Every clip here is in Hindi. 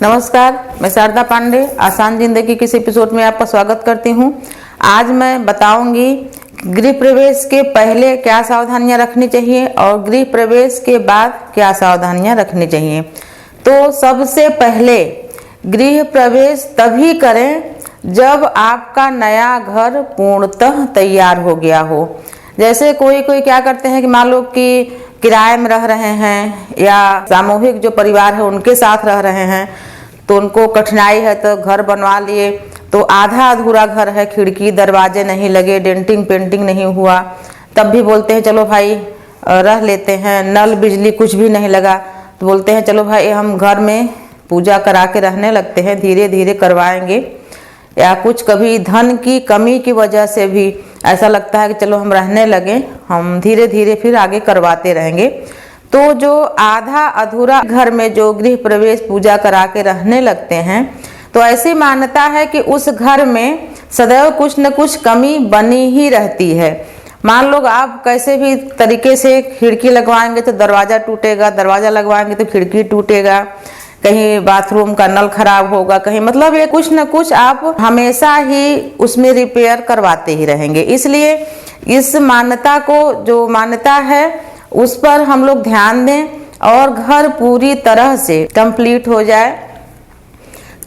नमस्कार, मैं शारदा पांडे आसान जिंदगी के इस एपिसोड में आपका स्वागत करती हूँ। आज मैं बताऊंगी गृह प्रवेश के पहले क्या सावधानियां रखनी चाहिए और गृह प्रवेश के बाद क्या सावधानियां रखनी चाहिए। तो सबसे पहले गृह प्रवेश तभी करें जब आपका नया घर पूर्णतः तैयार हो गया हो। जैसे कोई क्या करते हैं कि मान लो कि किराए में रह रहे हैं या सामूहिक जो परिवार है उनके साथ रह रहे हैं, तो उनको कठिनाई है तो घर बनवा लिए, तो आधा अधूरा घर है, खिड़की दरवाजे नहीं लगे, डेंटिंग पेंटिंग नहीं हुआ, तब भी बोलते हैं चलो भाई रह लेते हैं। नल बिजली कुछ भी नहीं लगा तो बोलते हैं चलो भाई हम घर में पूजा करा के रहने लगते हैं, धीरे धीरे करवाएंगे। या कुछ कभी धन की कमी की वजह से भी ऐसा लगता है कि चलो हम रहने लगे, हम धीरे धीरे फिर आगे करवाते रहेंगे। तो जो आधा अधूरा घर में जो गृह प्रवेश पूजा करा के रहने लगते हैं, तो ऐसी मान्यता है कि उस घर में सदैव कुछ न कुछ कमी बनी ही रहती है। मान लो आप कैसे भी तरीके से खिड़की लगवाएंगे तो दरवाजा टूटेगा, दरवाजा लगवाएंगे तो खिड़की टूटेगा, कहीं बाथरूम का नल खराब होगा, कहीं मतलब ये कुछ न कुछ आप हमेशा ही उसमें रिपेयर करवाते ही रहेंगे। इसलिए इस मान्यता को जो मान्यता है उस पर हम लोग ध्यान दें और घर पूरी तरह से कंप्लीट हो जाए।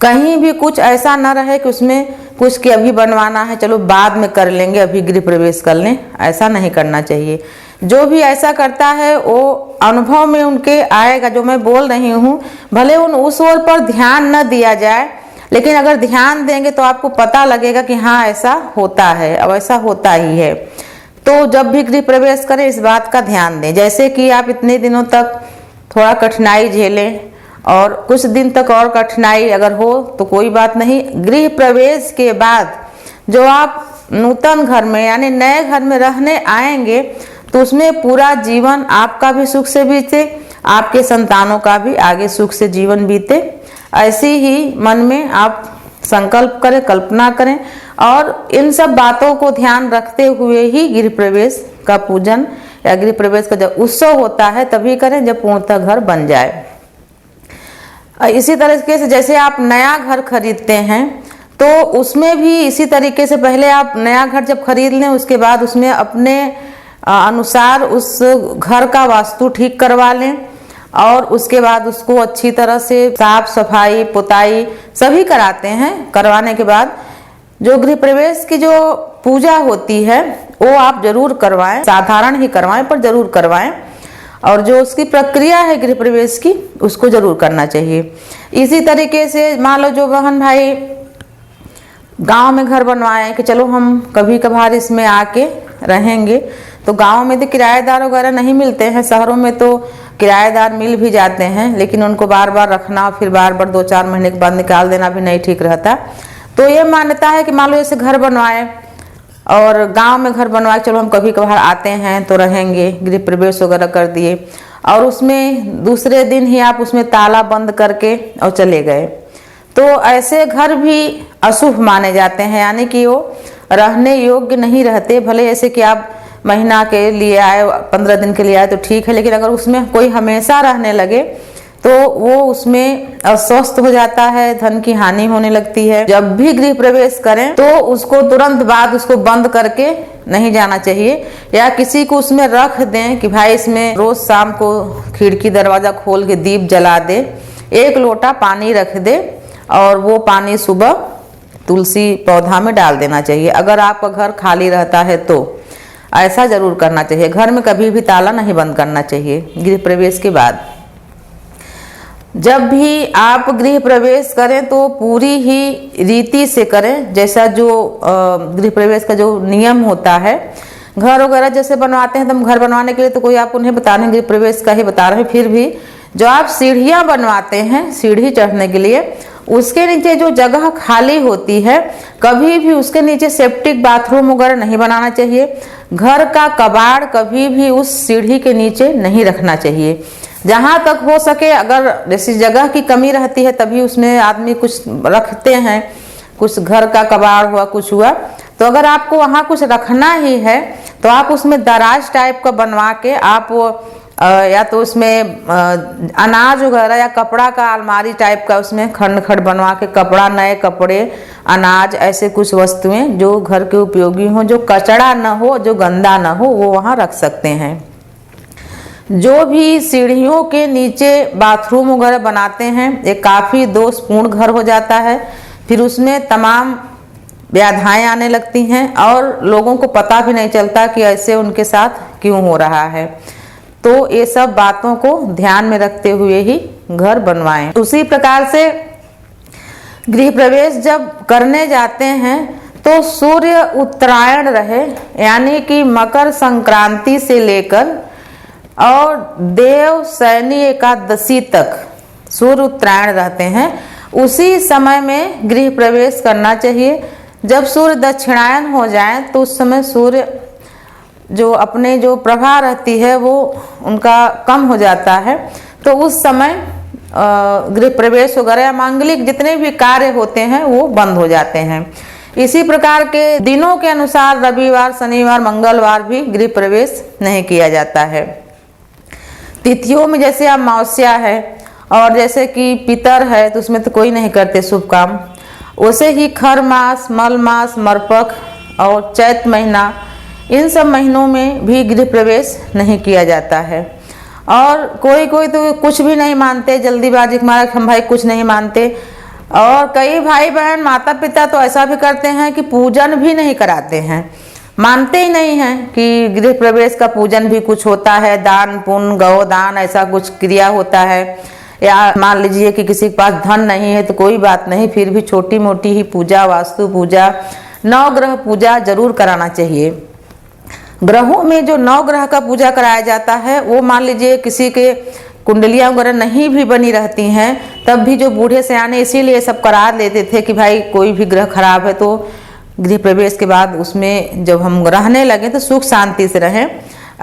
कहीं भी कुछ ऐसा ना रहे कि उसमें कुछ कि अभी बनवाना है चलो बाद में कर लेंगे, अभी गृह प्रवेश कर लें, ऐसा नहीं करना चाहिए। जो भी ऐसा करता है वो अनुभव में उनके आएगा। जो मैं बोल रही हूँ भले उस ओर पर ध्यान न दिया जाए, लेकिन अगर ध्यान देंगे तो आपको पता लगेगा कि हाँ ऐसा होता है, अब ऐसा होता ही है। तो जब भी गृह प्रवेश करें इस बात का ध्यान दें। जैसे कि आप इतने दिनों तक थोड़ा कठिनाई झेलें और कुछ दिन तक और कठिनाई अगर हो तो कोई बात नहीं, गृह प्रवेश के बाद जो आप नूतन घर में यानी नए घर में रहने आएंगे तो उसमें पूरा जीवन आपका भी सुख से बीते, आपके संतानों का भी आगे सुख से जीवन बीते। ऐसी ही मन में आप संकल्प करें, कल्पना करें और इन सब बातों को ध्यान रखते हुए ही गृह प्रवेश का पूजन या गृह प्रवेश का जब उत्सव होता है तभी करें जब पूर्णतः घर बन जाए। इसी तरीके से जैसे आप नया घर खरीदते हैं तो उसमें भी इसी तरीके से पहले आप नया घर जब खरीद लें उसके बाद उसमें अपने अनुसार उस घर का वास्तु ठीक करवा लें और उसके बाद उसको अच्छी तरह से साफ सफाई पुताई सभी कराते हैं। करवाने के बाद जो गृह प्रवेश की जो पूजा होती है वो आप जरूर करवाएं, साधारण ही करवाएं पर जरूर करवाएं। और जो उसकी प्रक्रिया है गृह प्रवेश की उसको जरूर करना चाहिए। इसी तरीके से मान लो जो बहन भाई गांव में घर बनवाए कि चलो हम कभी कभार इसमें आके रहेंगे, तो गांव में तो किराएदार वगैरह नहीं मिलते हैं, शहरों में तो किराएदार मिल भी जाते हैं, लेकिन उनको बार बार रखना फिर बार बार 2-4 महीने के बाद निकाल देना भी नहीं ठीक रहता। तो ये मान्यता है कि मान लो जैसे घर बनवाए और गांव में घर बनवाए, चलो हम कभी कभार आते हैं तो रहेंगे, गृह प्रवेश वगैरह कर दिए और उसमें दूसरे दिन ही आप उसमें ताला बंद करके और चले गए, तो ऐसे घर भी अशुभ माने जाते हैं, यानी कि वो रहने योग्य नहीं रहते। भले ऐसे कि आप महीना के लिए आए, 15 दिन के लिए आए तो ठीक है, लेकिन अगर उसमें कोई हमेशा रहने लगे तो वो उसमें अस्वस्थ हो जाता है, धन की हानि होने लगती है। जब भी गृह प्रवेश करें तो उसको तुरंत बाद उसको बंद करके नहीं जाना चाहिए या किसी को उसमें रख दें कि भाई इसमें रोज शाम को खिड़की दरवाजा खोल के दीप जला दे, 1 लोटा पानी रख दे और वो पानी सुबह तुलसी पौधा में डाल देना चाहिए। अगर आपका घर खाली रहता है तो ऐसा जरूर करना चाहिए। घर में कभी भी ताला नहीं बंद करना चाहिए गृह प्रवेश के बाद। जब भी आप गृह प्रवेश करें तो पूरी ही रीति से करें, जैसा जो गृह प्रवेश का जो नियम होता है। घर वगैरह जैसे बनवाते हैं तो हम घर बनवाने के लिए तो कोई आप उन्हें बता रहे हैं, गृह प्रवेश का ही बता रहे हैं, फिर भी जो आप सीढ़ियाँ बनवाते हैं सीढ़ी चढ़ने के लिए, उसके नीचे जो जगह खाली होती है कभी भी उसके नीचे सेप्टिक बाथरूम वगैरह नहीं बनाना चाहिए। घर का कबाड़ कभी भी उस सीढ़ी के नीचे नहीं रखना चाहिए। जहाँ तक हो सके, अगर जैसी जगह की कमी रहती है तभी उसमें आदमी कुछ रखते हैं, कुछ घर का कबाड़ हुआ कुछ हुआ, तो अगर आपको वहाँ कुछ रखना ही है तो आप उसमें दराज टाइप का बनवा के आप या तो उसमें अनाज वगैरह या कपड़ा का अलमारी टाइप का उसमें खंड खंड बनवा के कपड़ा, नए कपड़े, अनाज, ऐसे कुछ वस्तुएं जो घर के उपयोगी हों, जो कचरा न हो, जो गंदा न हो, वो वहाँ रख सकते हैं। जो भी सीढ़ियों के नीचे बाथरूम वगैरह बनाते हैं, एक काफ़ी दोषपूर्ण घर हो जाता है। फिर उसमें तमाम व्याधाएं आने लगती हैं और लोगों को पता भी नहीं चलता कि ऐसे उनके साथ क्यों हो रहा है। तो ये सब बातों को ध्यान में रखते हुए ही घर बनवाएं। उसी प्रकार से गृह प्रवेश जब करने जाते हैं तो सूर्य उत्तरायण रहे, यानी कि मकर संक्रांति से लेकर और देव शयनी एकादशी तक सूर्य उत्तरायण रहते हैं, उसी समय में गृह प्रवेश करना चाहिए। जब सूर्य दक्षिणायन हो जाए तो उस समय सूर्य जो अपने जो प्रभा रहती है वो उनका कम हो जाता है, तो उस समय गृह प्रवेश वगैरह या मांगलिक जितने भी कार्य होते हैं वो बंद हो जाते हैं। इसी प्रकार के दिनों के अनुसार रविवार, शनिवार, मंगलवार भी गृह प्रवेश नहीं किया जाता है। तिथियों में जैसे अमावस्या है और जैसे कि पितर है तो उसमें तो कोई नहीं करते शुभ काम। वैसे ही खर मास, मल मास, मरपक और चैत महीना, इन सब महीनों में भी गृह प्रवेश नहीं किया जाता है। और कोई कोई तो कुछ भी नहीं मानते, जल्दीबाजी के मारे हम भाई कुछ नहीं मानते। और कई भाई बहन, माता पिता तो ऐसा भी करते हैं कि पूजन भी नहीं कराते हैं, मानते ही नहीं हैं कि गृह प्रवेश का पूजन भी कुछ होता है, दान पुण्य, गौदान, ऐसा कुछ क्रिया होता है। या मान लीजिए कि किसी के पास धन नहीं है तो कोई बात नहीं, फिर भी छोटी मोटी ही पूजा, वास्तु पूजा, नवग्रह पूजा जरूर कराना चाहिए। ग्रहों में जो नवग्रह का पूजा कराया जाता है वो मान लीजिए किसी के कुंडलियाँ वगैरह नहीं भी बनी रहती हैं, तब भी जो बूढ़े सयाने इसीलिए सब करा लेते थे कि भाई कोई भी ग्रह खराब है तो गृह प्रवेश के बाद उसमें जब हम रहने लगे तो सुख शांति से रहें,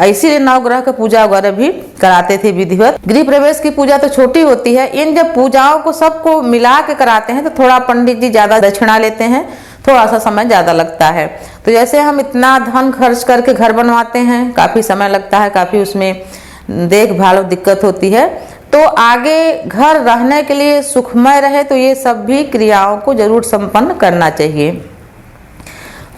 इसीलिए नवग्रह का पूजा वगैरह भी कराते थे विधिवत। गृह प्रवेश की पूजा तो छोटी होती है, इन जब पूजाओं को सबको मिला के कराते हैं तो थोड़ा पंडित जी ज़्यादा दक्षिणा लेते हैं, थोड़ा सा समय ज़्यादा लगता है। तो जैसे हम इतना धन खर्च करके घर बनवाते हैं, काफ़ी समय लगता है, काफ़ी उसमें देखभाल और दिक्कत होती है, तो आगे घर रहने के लिए सुखमय रहे तो ये सब भी क्रियाओं को जरूर संपन्न करना चाहिए।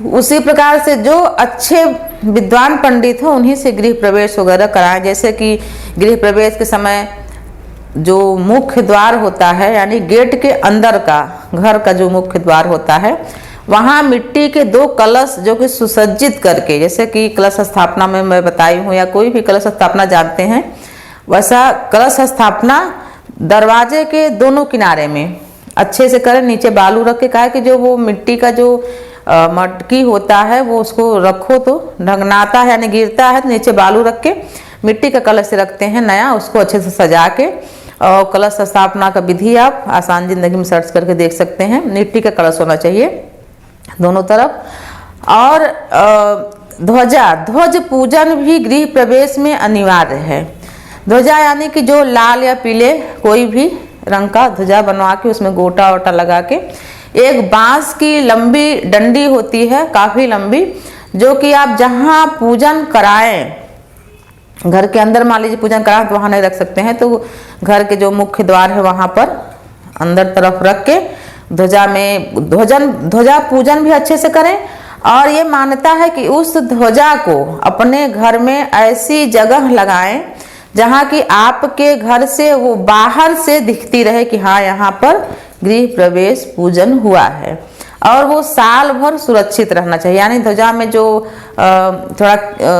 उसी प्रकार से जो अच्छे विद्वान पंडित हो उन्हीं से गृह प्रवेश वगैरह कराएं। जैसे कि गृह प्रवेश के समय जो मुख्य द्वार होता है, यानी गेट के अंदर का घर का जो मुख्य द्वार होता है, वहाँ मिट्टी के 2 कलश जो कि सुसज्जित करके, जैसे कि कलश स्थापना में मैं बताई हूँ या कोई भी कलश स्थापना जानते हैं, वैसा कलश स्थापना दरवाजे के दोनों किनारे में अच्छे से करें। नीचे बालू रख के, कहा कि जो वो मिट्टी का जो मटकी होता है वो उसको रखो तो ढंगनाता है, यानी गिरता है, तो नीचे बालू रख के मिट्टी का कलश रखते हैं नया, उसको अच्छे से सजा के। और कलश स्थापना का विधि आप आसान जिंदगी में सर्च करके देख सकते हैं। मिट्टी का कलश होना चाहिए दोनों तरफ। और ध्वज पूजन भी गृह प्रवेश में अनिवार्य है। ध्वजा यानी कि जो लाल या पीले कोई भी रंग का ध्वजा बनवा के उसमें गोटा वोटा लगा के, एक बांस की लंबी डंडी होती है, काफी लंबी, जो कि आप जहां पूजन कराएं, घर के अंदर मान लीजिए पूजन कराएं तो वहां नहीं रख सकते हैं, तो घर के जो मुख्य द्वार है वहां पर अंदर तरफ रख के ध्वजा पूजन भी अच्छे से करें। और ये मान्यता है कि उस ध्वजा को अपने घर में ऐसी जगह लगाएं जहां कि आपके घर से वो बाहर से दिखती रहे कि हाँ यहाँ पर गृह प्रवेश पूजन हुआ है। और वो साल भर सुरक्षित रहना चाहिए, यानी ध्वजा में जो थोड़ा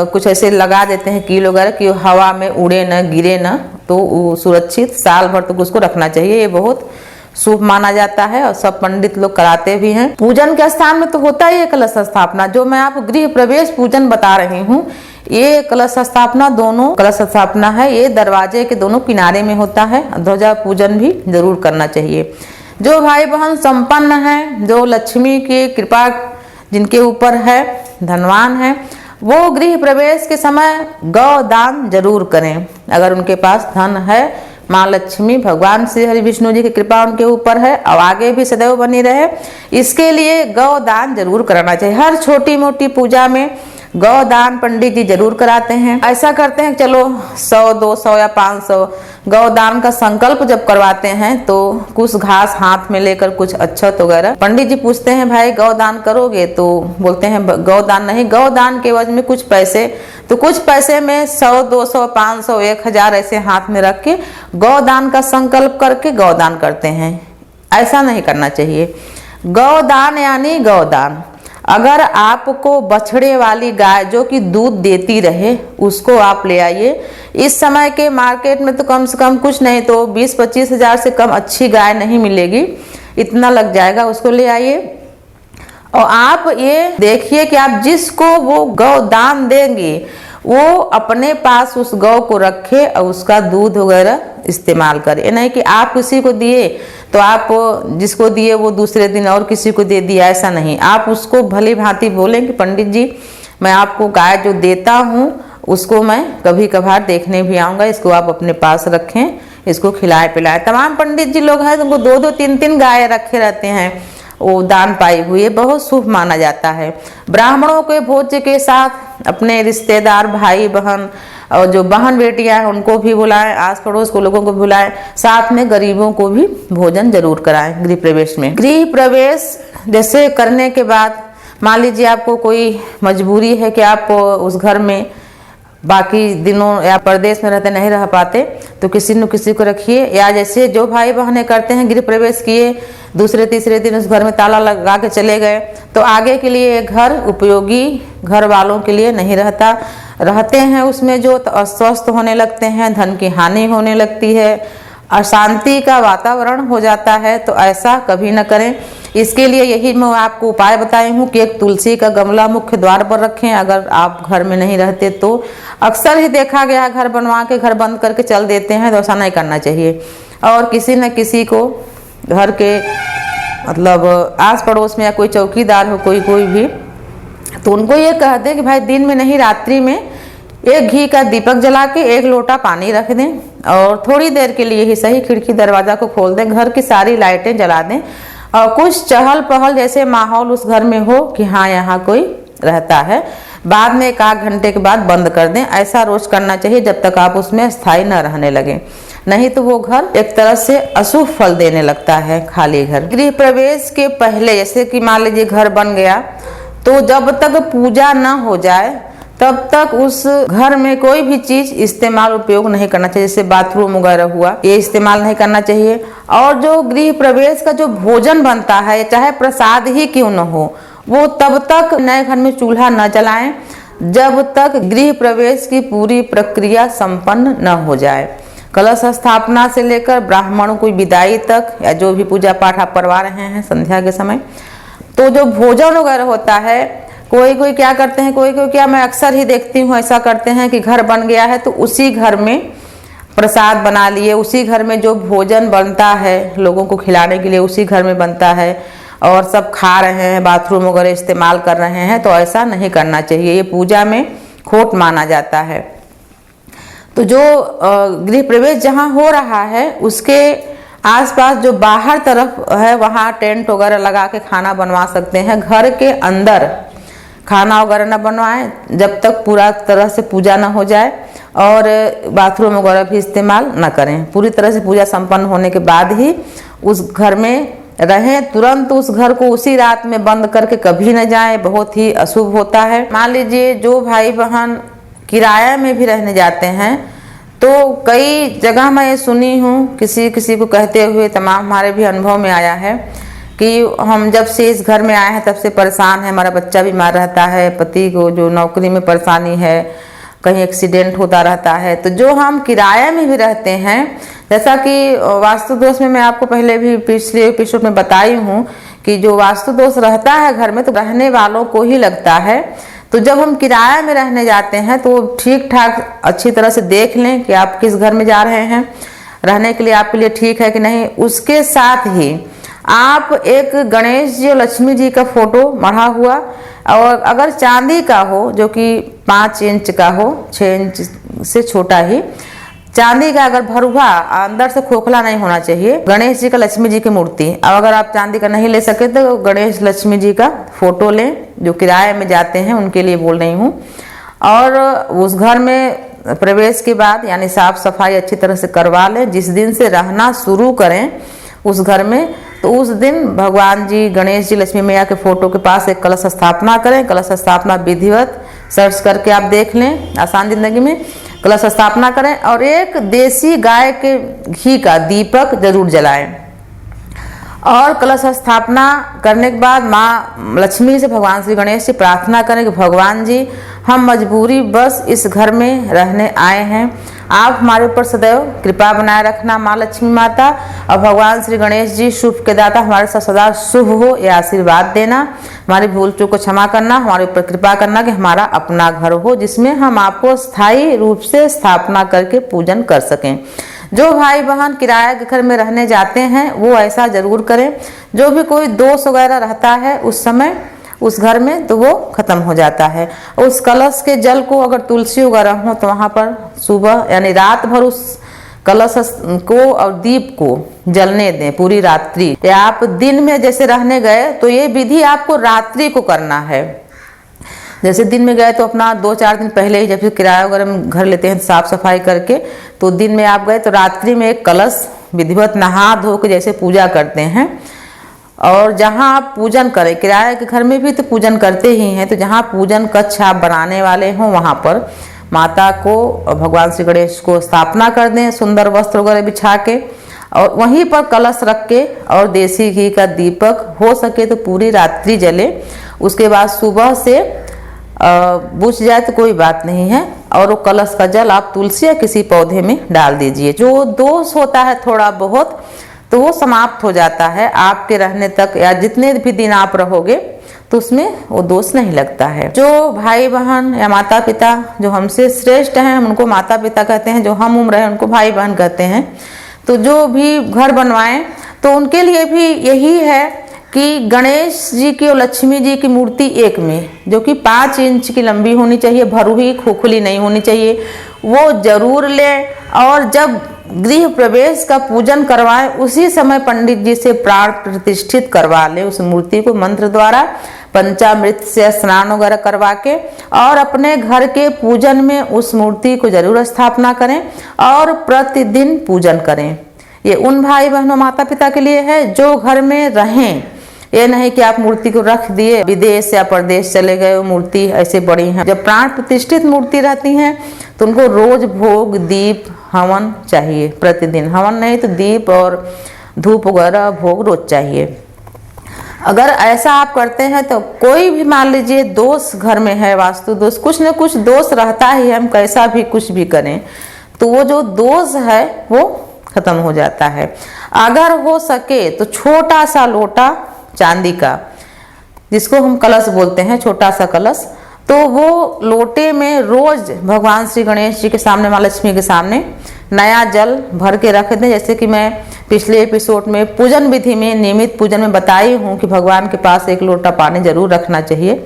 कुछ ऐसे लगा देते हैं कील वगैरह कि हवा में उड़े न, गिरे न, तो सुरक्षित साल भर तक उसको रखना चाहिए। ये बहुत शुभ माना जाता है और सब पंडित लोग कराते भी हैं। पूजन के स्थान में तो होता ही है कलश स्थापना। जो मैं आपको गृह प्रवेश पूजन बता रही हूँ, ये कलश स्थापना, दोनों कलश स्थापना है, ये दरवाजे के दोनों किनारे में होता है। ध्वजा पूजन भी जरूर करना चाहिए। जो भाई बहन संपन्न हैं, जो लक्ष्मी की कृपा जिनके ऊपर है, धनवान है, वो गृह प्रवेश के समय गौ दान जरूर करें। अगर उनके पास धन है, माँ लक्ष्मी, भगवान श्री हरि विष्णु जी की कृपा उनके ऊपर है और आगे भी सदैव बनी रहे, इसके लिए गौ दान जरूर कराना चाहिए। हर छोटी मोटी पूजा में गौदान पंडित जी जरूर कराते हैं। ऐसा करते हैं चलो 100, 200 या 500 गौदान का संकल्प जब करवाते हैं तो कुछ घास हाथ में लेकर कुछ अक्षत वगैरह, पंडित जी पूछते हैं भाई गौदान करोगे, तो बोलते हैं गौदान नहीं, गौदान के एवज में कुछ पैसे, तो कुछ पैसे में 100, 200, 500, 1000 ऐसे हाथ में रख के गौदान का संकल्प करके गौदान करते हैं। ऐसा नहीं करना चाहिए। गौदान यानी गौदान, अगर आपको बछड़े वाली गाय जो कि दूध देती रहे उसको आप ले आइए। इस समय के मार्केट में तो कम से कम कुछ नहीं तो 20-25 हज़ार से कम अच्छी गाय नहीं मिलेगी, इतना लग जाएगा, उसको ले आइए। और आप ये देखिए कि आप जिसको वो गौ दान देंगे वो अपने पास उस गौ को रखे और उसका दूध वगैरह इस्तेमाल करे। नहीं कि आप किसी को दिए तो आप जिसको दिए वो दूसरे दिन और किसी को दे दिया, ऐसा नहीं। आप उसको भली भांति बोलें कि पंडित जी मैं आपको गाय जो देता हूँ उसको मैं कभी कभार देखने भी आऊँगा, इसको आप अपने पास रखें, इसको खिलाए पिलाए। तमाम पंडित जी लोग हैं उनको 2-2, 3-3 गाय रखे रहते हैं, वो दान पाई हुई, बहुत शुभ माना जाता है। ब्राह्मणों के भोज्य के साथ अपने रिश्तेदार भाई बहन और जो बहन बेटियां हैं उनको भी बुलाएं, आस पड़ोस को लोगों को बुलाएं, साथ में गरीबों को भी भोजन जरूर कराएं गृह प्रवेश में। गृह प्रवेश जैसे करने के बाद मान लीजिए आपको कोई मजबूरी है कि आप उस घर में बाकी दिनों या परदेश में रहते नहीं रह पाते तो किसी न किसी को रखिए। या जैसे जो भाई बहनें करते हैं गृह प्रवेश किए दूसरे तीसरे दिन उस घर में ताला लगा के चले गए तो आगे के लिए घर उपयोगी घर वालों के लिए नहीं रहता, रहते हैं उसमें जो तो अस्वस्थ होने लगते हैं, धन की हानि होने लगती है, अशांति का वातावरण हो जाता है। तो ऐसा कभी न करें। इसके लिए यही मैं आपको उपाय बताई हूँ कि एक तुलसी का गमला मुख्य द्वार पर रखें अगर आप घर में नहीं रहते तो। अक्सर ही देखा गया घर बनवा के घर बंद करके चल देते हैं, तो ऐसा नहीं करना चाहिए। और किसी न किसी को घर के मतलब आस पड़ोस में या कोई चौकीदार हो कोई भी, तो उनको ये कह दें कि भाई दिन में नहीं रात्रि में एक घी का दीपक जला के 1 लोटा पानी रख दें और थोड़ी देर के लिए ही सही खिड़की दरवाजा को खोल दें, घर की सारी लाइटें जला दें और कुछ चहल पहल जैसे माहौल उस घर में हो कि हाँ यहाँ कोई रहता है। बाद में 1 घंटे के बाद बंद कर दें। ऐसा रोज करना चाहिए जब तक आप उसमें स्थायी न रहने लगे, नहीं तो वो घर एक तरह से अशुभ फल देने लगता है खाली घर। गृह प्रवेश के पहले जैसे कि मान लीजिए घर बन गया तो जब तक पूजा न हो जाए तब तक उस घर में कोई भी चीज इस्तेमाल उपयोग नहीं करना चाहिए, जैसे बाथरूम वगैरह हुआ ये इस्तेमाल नहीं करना चाहिए। और जो गृह प्रवेश का जो भोजन बनता है चाहे प्रसाद ही क्यों न हो वो तब तक नए घर में चूल्हा न जलाएं जब तक गृह प्रवेश की पूरी प्रक्रिया संपन्न न हो जाए। कलश स्थापना से लेकर ब्राह्मणों की विदाई तक या जो भी पूजा पाठ आप करवा रहे हैं संध्या के समय, तो जो भोजन वगैरह होता है कोई क्या करते हैं, कोई क्या मैं अक्सर ही देखती हूँ ऐसा करते हैं कि घर बन गया है तो उसी घर में प्रसाद बना लिए, उसी घर में जो भोजन बनता है लोगों को खिलाने के लिए उसी घर में बनता है और सब खा रहे हैं, बाथरूम वगैरह इस्तेमाल कर रहे हैं। तो ऐसा नहीं करना चाहिए, ये पूजा में खोट माना जाता है। तो जो गृह प्रवेश जहाँ हो रहा है उसके आसपास जो बाहर तरफ है वहाँ टेंट वगैरह लगा के खाना बनवा सकते हैं। घर के अंदर खाना वगैरह न बनवाएं जब तक पूरा तरह से पूजा न हो जाए और बाथरूम वगैरह भी इस्तेमाल न करें। पूरी तरह से पूजा संपन्न होने के बाद ही उस घर में रहें। तुरंत उस घर को उसी रात में बंद करके कभी न जाएं, बहुत ही अशुभ होता है। मान लीजिए जो भाई बहन किराया में भी रहने जाते हैं तो कई जगह मैं ये सुनी हूँ किसी को कहते हुए, तमाम हमारे भी अनुभव में आया है कि हम जब से इस घर में आए हैं तब से परेशान है, हमारा बच्चा बीमार रहता है, पति को जो नौकरी में परेशानी है, कहीं एक्सीडेंट होता रहता है। तो जो हम किराए में भी रहते हैं, जैसा कि वास्तु दोष में मैं आपको पहले भी पिछले एपिसोड में बताई हूँ कि जो वास्तु दोष रहता है घर में तो रहने वालों को ही लगता है। तो जब हम किराए में रहने जाते हैं तो ठीक ठाक अच्छी तरह से देख लें कि आप किस घर में जा रहे हैं, रहने के लिए आपके लिए ठीक है कि नहीं। उसके साथ ही आप एक गणेश जी और लक्ष्मी जी का फोटो मढ़ा हुआ और अगर चांदी का हो जो कि 5 इंच का हो, 6 इंच से छोटा ही, चांदी का अगर भरुआ अंदर से खोखला नहीं होना चाहिए। गणेश जी का, लक्ष्मी जी की मूर्ति, अब अगर आप चांदी का नहीं ले सके तो गणेश लक्ष्मी जी का फोटो लें, जो किराए में जाते हैं उनके लिए बोल रही हूँ। और उस घर में प्रवेश के बाद यानी साफ सफाई अच्छी तरह से करवा लें। जिस दिन से रहना शुरू करें उस घर में, तो उस दिन भगवान जी, गणेश जी, लक्ष्मी मैया के फोटो के पास एक कलश स्थापना करें। कलश स्थापना विधिवत सर्च करके आप देख लें आसान जिंदगी में, कलश स्थापना करें और एक देसी गाय के घी का दीपक जरूर जलाएं। और कलश स्थापना करने के बाद माँ लक्ष्मी से, भगवान श्री गणेश से प्रार्थना करें कि भगवान जी, हम मजबूरी बस इस घर में रहने आए हैं, आप हमारे ऊपर सदैव कृपा बनाए रखना माँ लक्ष्मी माता। और भगवान श्री गणेश जी शुभ के दाता, हमारे साथ सदा शुभ हो ये आशीर्वाद देना। हमारी भूल चूक को क्षमा करना, हमारे ऊपर कृपा करना कि हमारा अपना घर हो जिसमें हम आपको स्थायी रूप से स्थापना करके पूजन कर सकें। जो भाई बहन किराए के घर में रहने जाते हैं वो ऐसा जरूर करें। जो भी कोई दोष वगैरह रहता है उस समय उस घर में तो वो खत्म हो जाता है। उस कलश के जल को अगर तुलसी वगैरह हो तो वहाँ पर सुबह यानी रात भर उस कलश को और दीप को जलने दें पूरी रात्रि। या आप दिन में जैसे रहने गए तो ये विधि आपको रात्रि को करना है। जैसे दिन में गए तो अपना 2-4 दिन पहले ही, जब किराया वगैरह में घर लेते हैं साफ सफाई करके, तो दिन में आप गए तो रात्रि में एक कलश विधिवत नहा धो के जैसे पूजा करते हैं। और जहाँ आप पूजन करें, किराए के घर में भी तो पूजन करते ही हैं, तो जहाँ पूजन कक्ष आप बनाने वाले हों वहाँ पर माता को और भगवान श्री गणेश को स्थापना कर दें सुंदर वस्त्र वगैरह बिछा के, और वहीं पर कलश रख के और देसी घी का दीपक हो सके तो पूरी रात्रि जले। उसके बाद सुबह से बुझ जाए तो कोई बात नहीं है, और वो कलश का जल आप तुलसी या किसी पौधे में डाल दीजिए। जो दोष होता है थोड़ा बहुत तो वो समाप्त हो जाता है आपके रहने तक, या जितने भी दिन आप रहोगे तो उसमें वो दोष नहीं लगता है। जो भाई बहन या माता पिता जो हमसे श्रेष्ठ हैं हम उनको माता पिता कहते हैं, जो हम उम्र है उनको भाई बहन कहते हैं। तो जो भी घर बनवाएं तो उनके लिए भी यही है कि गणेश जी की और लक्ष्मी जी की मूर्ति एक में, जो कि 5 इंच की लंबी होनी चाहिए, भरुही खोखली नहीं होनी चाहिए, वो जरूर लें। और जब गृह प्रवेश का पूजन करवाएं उसी समय पंडित जी से प्राण प्रतिष्ठित करवा लें उस मूर्ति को मंत्र द्वारा, पंचामृत से स्नान वगैरह करवा के, और अपने घर के पूजन में उस मूर्ति को जरूर स्थापना करें और प्रतिदिन पूजन करें। ये उन भाई बहनों माता पिता के लिए है जो घर में रहें। ये नहीं कि आप मूर्ति को रख दिए विदेश या प्रदेश चले गए, वो मूर्ति ऐसे बड़ी हैं। जब प्राण प्रतिष्ठित मूर्ति रहती हैं तो उनको रोज भोग दीप हवन चाहिए, प्रतिदिन हवन नहीं तो दीप और धूप वगैरह भोग रोज चाहिए। अगर ऐसा आप करते हैं तो कोई भी मान लीजिए दोष घर में है, वास्तु दोष, कुछ न कुछ दोष रहता ही, हम कैसा भी कुछ भी करें तो वो जो दोष है वो खत्म हो जाता है। अगर हो सके तो छोटा सा लोटा चांदी का, जिसको हम कलश बोलते हैं, छोटा सा कलश, तो वो लोटे में रोज भगवान श्री गणेश जी के सामने, माँ लक्ष्मी के सामने नया जल भर के रख दें। जैसे कि मैं पिछले एपिसोड में पूजन विधि में, नियमित पूजन में बताई हूँ कि भगवान के पास एक लोटा पानी जरूर रखना चाहिए,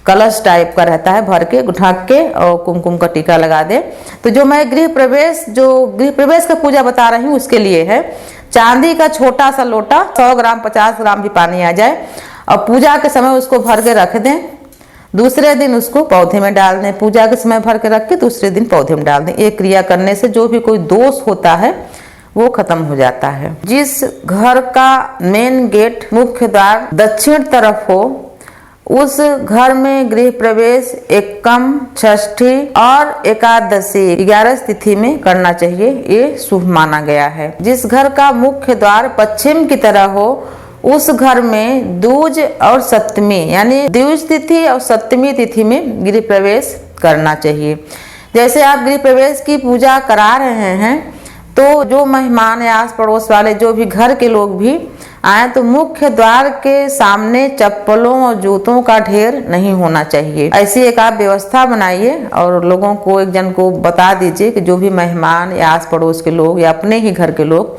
कलश टाइप का रहता है, भर के ढक के और कुमकुम का टीका लगा दे। तो जो मैं गृह प्रवेश का पूजा बता रही हूँ उसके लिए है चांदी का छोटा सा लोटा, 100 ग्राम 50 ग्राम भी पानी आ जाए, और पूजा के समय उसको भर के रख दें। दूसरे दिन उसको पौधे में डाल दें, पूजा के समय भर के रख के दूसरे दिन पौधे में डाल दें। ये क्रिया करने से जो भी कोई दोष होता है वो खत्म हो जाता है। जिस घर का मेन गेट, मुख्य द्वार दक्षिण तरफ हो उस घर में गृह प्रवेश एकम, षष्ठी और एकादशी 11 तिथि में करना चाहिए, ये शुभ माना गया है। जिस घर का मुख्य द्वार पश्चिम की तरह हो उस घर में दूज और सप्तमी यानी द्विज तिथि और सप्तमी तिथि में गृह प्रवेश करना चाहिए। जैसे आप गृह प्रवेश की पूजा करा रहे हैं तो जो मेहमान या आस पड़ोस वाले जो भी घर के लोग भी आए तो मुख्य द्वार के सामने चप्पलों और जूतों का ढेर नहीं होना चाहिए। ऐसी एक आप व्यवस्था बनाइए और लोगों को, एक जन को बता दीजिए कि जो भी मेहमान या आस पड़ोस के लोग या अपने ही घर के लोग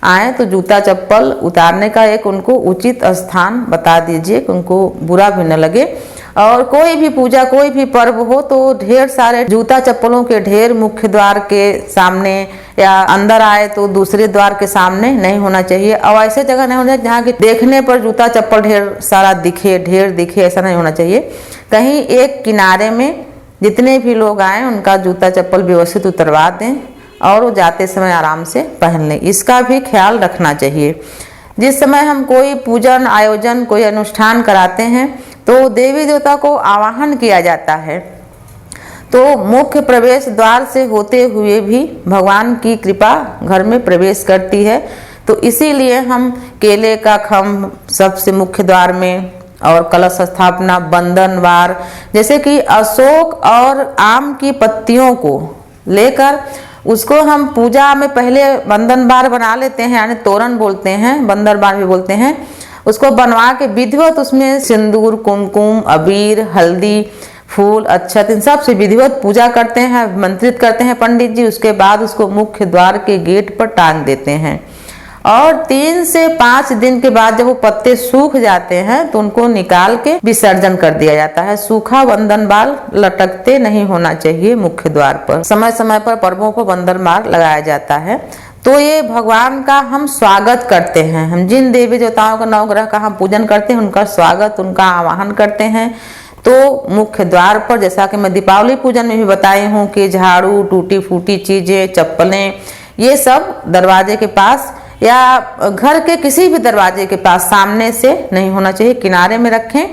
आए तो जूता चप्पल उतारने का एक उनको उचित स्थान बता दीजिए कि उनको बुरा भी न लगे। और कोई भी पूजा कोई भी पर्व हो तो ढेर सारे जूता चप्पलों के ढेर मुख्य द्वार के सामने या अंदर आए तो दूसरे द्वार के सामने नहीं होना चाहिए। और ऐसे जगह नहीं होना चाहिए जहाँ की देखने पर जूता चप्पल ढेर सारा दिखे, ढेर दिखे, ऐसा नहीं होना चाहिए। कहीं एक किनारे में जितने भी लोग आए उनका जूता चप्पल व्यवस्थित उतरवा दें और वो जाते समय आराम से पहन लें, इसका भी ख्याल रखना चाहिए। जिस समय हम कोई पूजन आयोजन कोई अनुष्ठान कराते हैं तो देवी देवता को आवाहन किया जाता है, तो मुख्य प्रवेश द्वार से होते हुए भी भगवान की कृपा घर में प्रवेश करती है। तो इसीलिए हम केले का खम्भ सबसे मुख्य द्वार में और कलश स्थापना बंधन वार जैसे कि अशोक और आम की पत्तियों को लेकर उसको हम पूजा में पहले बंधन बार बना लेते हैं, यानी तोरण बोलते हैं, बंधन बार भी बोलते हैं। उसको बनवा के विधिवत उसमें सिंदूर कुमकुम अबीर हल्दी फूल अक्षत इन सब से विधिवत पूजा करते हैं, मंत्रित करते हैं पंडित जी। उसके बाद उसको मुख्य द्वार के गेट पर टांग देते हैं और 3 से 5 दिन के बाद जब वो पत्ते सूख जाते हैं तो उनको निकाल के विसर्जन कर दिया जाता है। सूखा बंधन बाल लटकते नहीं होना चाहिए मुख्य द्वार पर। समय समय पर पर्वों पर बंधन बाल लगाया जाता है। तो ये भगवान का हम स्वागत करते हैं। हम जिन देवी देवताओं का नवग्रह का हम पूजन करते हैं उनका स्वागत उनका आवाहन करते हैं। तो मुख्य द्वार पर जैसा कि मैं दीपावली पूजन में भी बताई हूँ कि झाड़ू टूटी फूटी चीजें चप्पलें ये सब दरवाजे के पास या घर के किसी भी दरवाजे के पास सामने से नहीं होना चाहिए, किनारे में रखें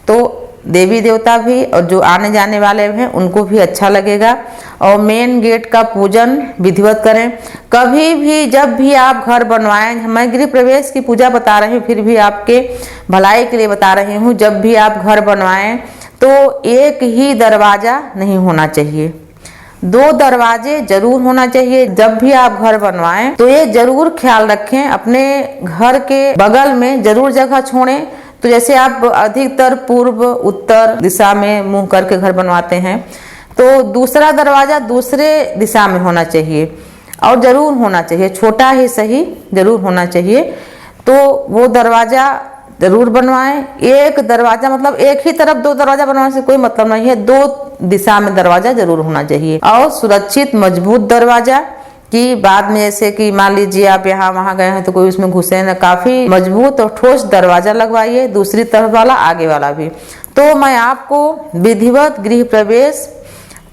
तो देवी देवता भी और जो आने जाने वाले हैं उनको भी अच्छा लगेगा। और मेन गेट का पूजन विधिवत करें। कभी भी जब भी आप घर बनवाएं, मैं गृह प्रवेश की पूजा बता रही हूँ फिर भी आपके भलाई के लिए बता रही हूँ, जब भी आप घर बनवाएं तो एक ही दरवाजा नहीं होना चाहिए, 2 दरवाजे जरूर होना चाहिए। जब भी आप घर बनवाएं तो ये जरूर ख्याल रखें अपने घर के बगल में जरूर जगह छोड़ें। तो जैसे आप अधिकतर पूर्व उत्तर दिशा में मुंह करके घर बनवाते हैं तो दूसरा दरवाजा दूसरे दिशा में होना चाहिए और जरूर होना चाहिए, छोटा ही सही जरूर होना चाहिए। तो वो दरवाजा जरूर बनवाएं। एक दरवाजा मतलब एक ही तरफ 2 दरवाजा बनवाने से कोई मतलब नहीं है, 2 दिशा में दरवाजा जरूर होना चाहिए। और सुरक्षित मजबूत दरवाजा कि बाद में जैसे कि मान लीजिए आप यहाँ वहां गए हैं तो कोई उसमें घुसे न, काफी मजबूत और ठोस दरवाजा लगवाइए, दूसरी तरफ वाला आगे वाला भी। तो मैं आपको विधिवत गृह प्रवेश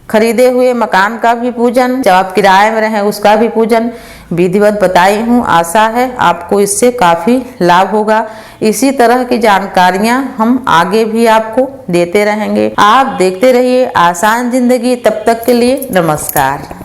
खरीदे हुए मकान का भी पूजन, जब आप किराए में रहें उसका भी पूजन विधिवत बताई हूँ। आशा है आपको इससे काफी लाभ होगा। इसी तरह की जानकारियां हम आगे भी आपको देते रहेंगे। आप देखते रहिए आसान जिंदगी। तब तक के लिए नमस्कार।